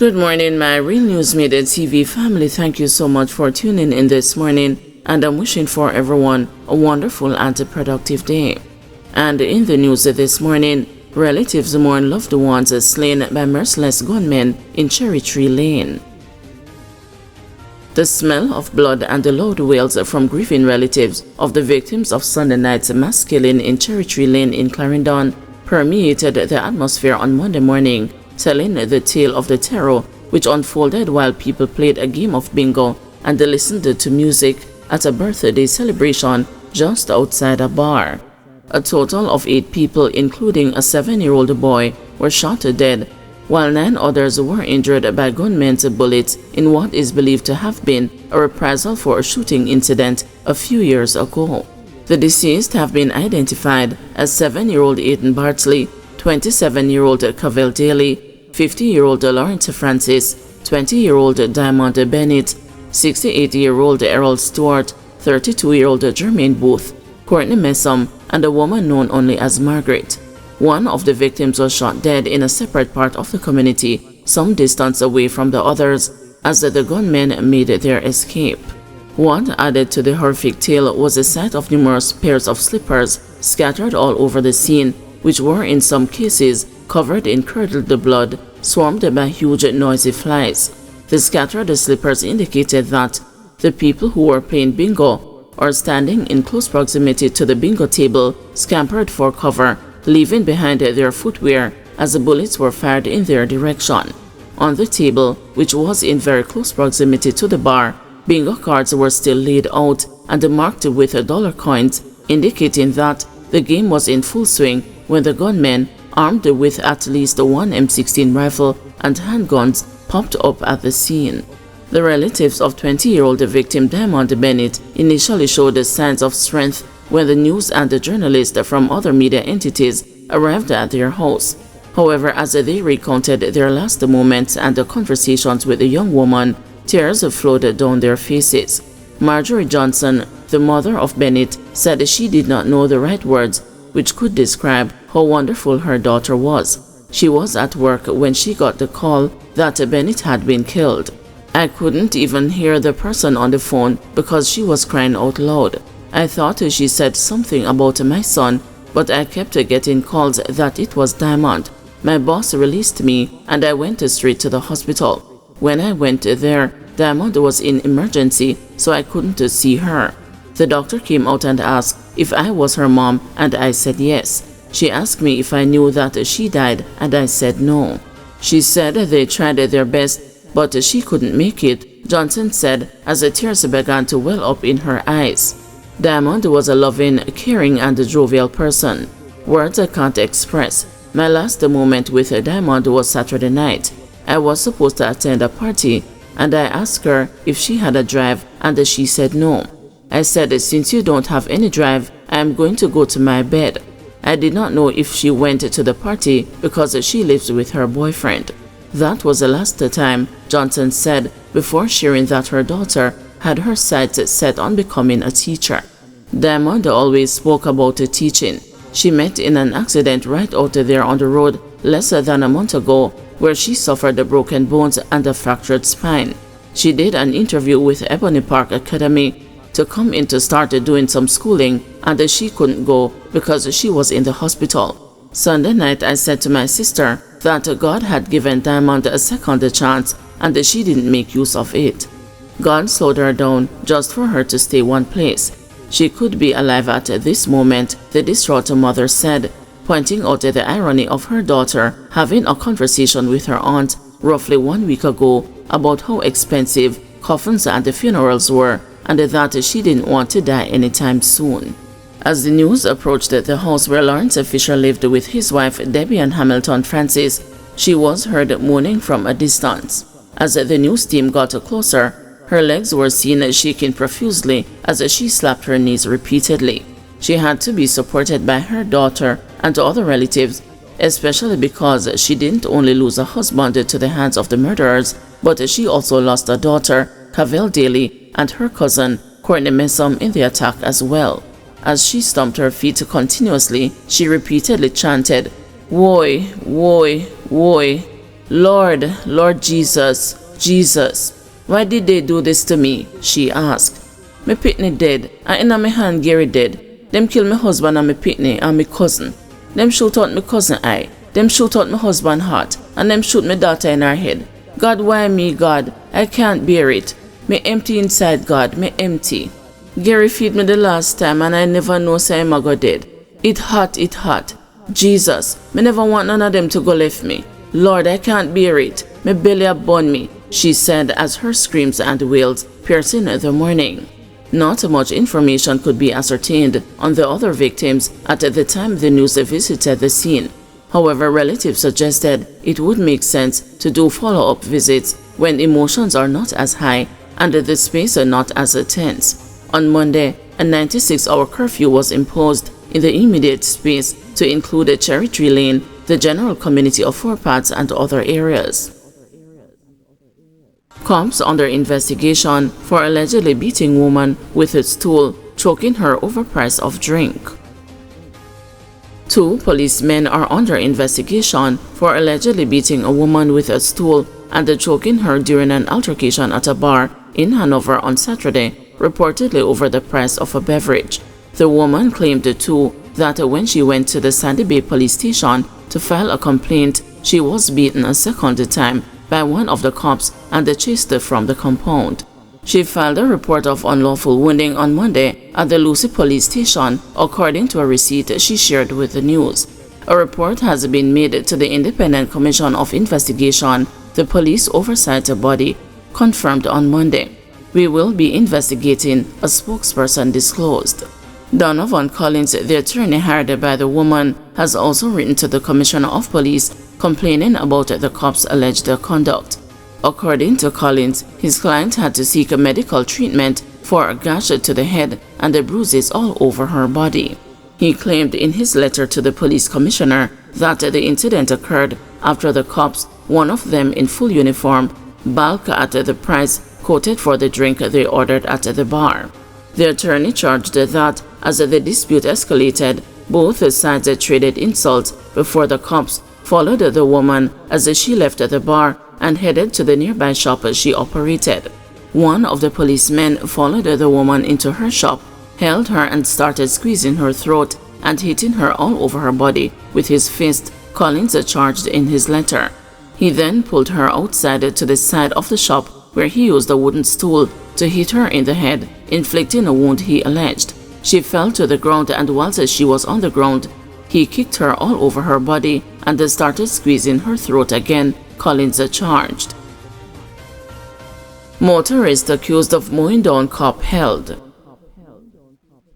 Good morning, my Real News Midday TV family. Thank you so much for tuning in this morning, and I'm wishing for everyone a wonderful and a productive day. And in the news this morning, relatives mourn loved ones slain by merciless gunmen in Cherry Tree Lane. The smell of blood and the loud wails from grieving relatives of the victims of Sunday night's mass killing in Cherry Tree Lane in Clarendon permeated the atmosphere on Monday morning, telling the tale of the terror which unfolded while people played a game of bingo and listened to music at a birthday celebration just outside a bar. A total of 8 people, including a 7-year-old boy, were shot dead, while 9 others were injured by gunmen's bullets in what is believed to have been a reprisal for a shooting incident a few years ago. The deceased have been identified as 7-year-old Ethan Bartley, 27-year-old Cavell Daly, 50-year-old Lawrence Francis, 20-year-old Diamond Bennett, 68-year-old Errol Stewart, 32-year-old Jermaine Booth, Courtney Messom, and a woman known only as Margaret. One of the victims was shot dead in a separate part of the community, some distance away from the others, as the gunmen made their escape. What added to the horrific tale was the sight of numerous pairs of slippers scattered all over the scene, which were in some cases covered in curdled blood, swarmed by huge noisy flies. The scattered slippers indicated that the people who were playing bingo or standing in close proximity to the bingo table scampered for cover, leaving behind their footwear as the bullets were fired in their direction. On the table, which was in very close proximity to the bar, bingo cards were still laid out and marked with dollar coins, indicating that the game was in full swing when the gunmen, armed with at least one M16 rifle and handguns, popped up at the scene. The relatives of 20-year-old victim Diamond Bennett initially showed signs of strength when the news and the journalists from other media entities arrived at their house. However, as they recounted their last moments and the conversations with the young woman, tears flowed down their faces. Marjorie Johnson, the mother of Bennett, said she did not know the right words which could describe how wonderful her daughter was. She was at work when she got the call that Bennett had been killed. I couldn't even hear the person on the phone because she was crying out loud. I thought she said something about my son, but I kept getting calls that it was Diamond. My boss released me and I went straight to the hospital. When I went there, Diamond was in emergency, so I couldn't see her. The doctor came out and asked if I was her mom, and I said yes. She asked me if I knew that she died, and I said no. She said they tried their best, but she couldn't make it, Johnson said as the tears began to well up in her eyes. Diamond was a loving, caring, and jovial person. Words I can't express. My last moment with Diamond was Saturday night. I was supposed to attend a party, and I asked her if she had a drive, and she said no. I said, since you don't have any drive, I am going to go to my bed. I did not know if she went to the party because she lives with her boyfriend. That was the last time, Johnson said, before sharing that her daughter had her sights set on becoming a teacher. Diamond always spoke about teaching. She met in an accident right out there on the road less than a month ago, where she suffered broken bones and a fractured spine. She did an interview with Ebony Park Academy to come in to start doing some schooling, and she couldn't go because she was in the hospital. Sunday night, I said to my sister that God had given Diamond a second chance and she didn't make use of it. God slowed her down just for her to stay one place. She could be alive at this moment, the distraught mother said, pointing out the irony of her daughter having a conversation with her aunt roughly 1 week ago about how expensive coffins and funerals were, and that she didn't want to die anytime soon. As the news approached the house where Lawrence Fisher lived with his wife Debbie and Hamilton Francis, she was heard moaning from a distance. As the news team got closer, her legs were seen shaking profusely as she slapped her knees repeatedly. She had to be supported by her daughter and other relatives, especially because she didn't only lose a husband to the hands of the murderers, but she also lost a daughter, Cavell Daly, and her cousin, Courtney Messom, in the attack as well. As she stomped her feet continuously, she repeatedly chanted, "Woy, woy, woy." "Lord, Lord Jesus, Jesus, why did they do this to me?" she asked. "Me pitney dead, and in my hand Gary dead. Them kill my husband and my pitney and my cousin. Them shoot out my cousin eye. Them shoot out my husband heart, and them shoot my daughter in her head. God, why me, God? I can't bear it. Me empty inside, God, me empty. Gary feed me the last time, and I never know say I'm go dead. It hot, it hot. Jesus, me never want none of them to go left me. Lord, I can't bear it. Me belly a burn me," she said as her screams and wails piercing the morning. Not much information could be ascertained on the other victims at the time the news visited the scene. However, relatives suggested it would make sense to do follow-up visits when emotions are not as high and the space are not as tense. On Monday, a 96-hour curfew was imposed in the immediate space to include Cherry Tree Lane, the general community of footpaths, and other areas. Cops under investigation for allegedly beating woman with a stool, choking her over price of drink. 2 policemen are under investigation for allegedly beating a woman with a stool and choking her during an altercation at a bar in Hanover on Saturday, reportedly over the price of a beverage. The woman claimed too that when she went to the Sandy Bay police station to file a complaint, she was beaten a second time by one of the cops and chased her from the compound. She filed a report of unlawful wounding on Monday at the Lucy police station, according to a receipt she shared with the news. A report has been made to the Independent Commission of Investigation, the police oversight body, confirmed on Monday. "We will be investigating," a spokesperson disclosed. Donovan Collins, the attorney hired by the woman, has also written to the Commissioner of Police complaining about the cops' alleged conduct. According to Collins, his client had to seek medical treatment for a gash to the head and bruises all over her body. He claimed in his letter to the police commissioner that the incident occurred after the cops, one of them in full uniform, balked at the price quoted for the drink they ordered at the bar. The attorney charged that as the dispute escalated, both sides traded insults before the cops followed the woman as she left the bar and headed to the nearby shop she operated. One of the policemen followed the woman into her shop, held her and started squeezing her throat and hitting her all over her body with his fist, Collins charged in his letter. He then pulled her outside to the side of the shop where he used a wooden stool to hit her in the head, inflicting a wound he alleged. She fell to the ground, and whilst she was on the ground, he kicked her all over her body and started squeezing her throat again, Collins charged. Motorist accused of mowing down cop held.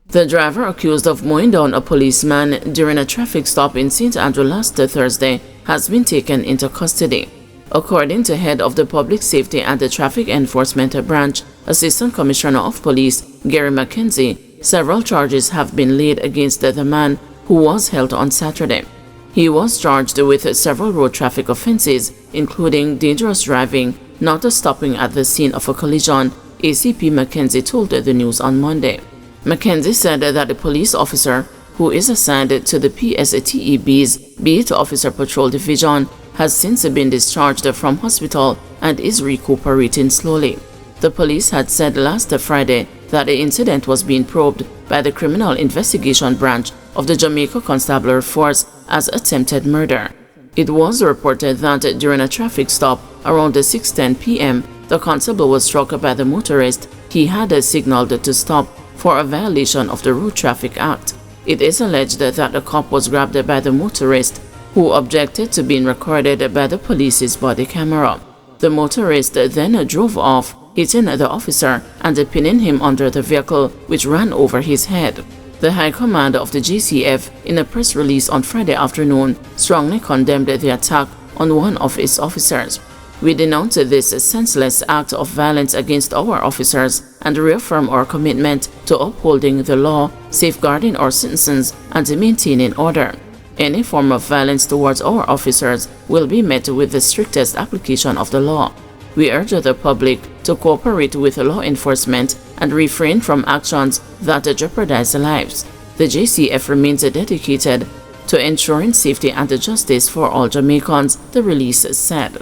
The driver accused of mowing down a policeman during a traffic stop in St. Andrew last Thursday has been taken into custody. According to head of the Public Safety and the Traffic Enforcement Branch, Assistant Commissioner of Police Gary McKenzie, several charges have been laid against the man who was held on Saturday. He was charged with several road traffic offenses, including dangerous driving, not stopping at the scene of a collision, ACP McKenzie told the news on Monday. McKenzie said that the police officer, who is assigned to the PSTEB's Beat Officer Patrol Division, has since been discharged from hospital and is recuperating slowly. The police had said last Friday that the incident was being probed by the Criminal Investigation Branch of the Jamaica Constabulary Force as attempted murder. It was reported that during a traffic stop around 6:10 p.m., the constable was struck by the motorist he had signaled to stop for a violation of the Road Traffic Act. It is alleged that the cop was grabbed by the motorist, who objected to being recorded by the police's body camera. The motorist then drove off, hitting the officer and pinning him under the vehicle, which ran over his head. The High Command of the JCF, in a press release on Friday afternoon, strongly condemned the attack on one of its officers. "We denounce this senseless act of violence against our officers and reaffirm our commitment to upholding the law, safeguarding our citizens, and maintaining order. Any form of violence towards our officers will be met with the strictest application of the law. We urge the public to cooperate with law enforcement and refrain from actions that jeopardize lives. The JCF remains dedicated to ensuring safety and justice for all Jamaicans," the release said.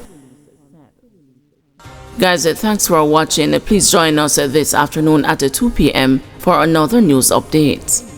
Guys, thanks for watching. Please join us this afternoon at 2 p.m. for another news update.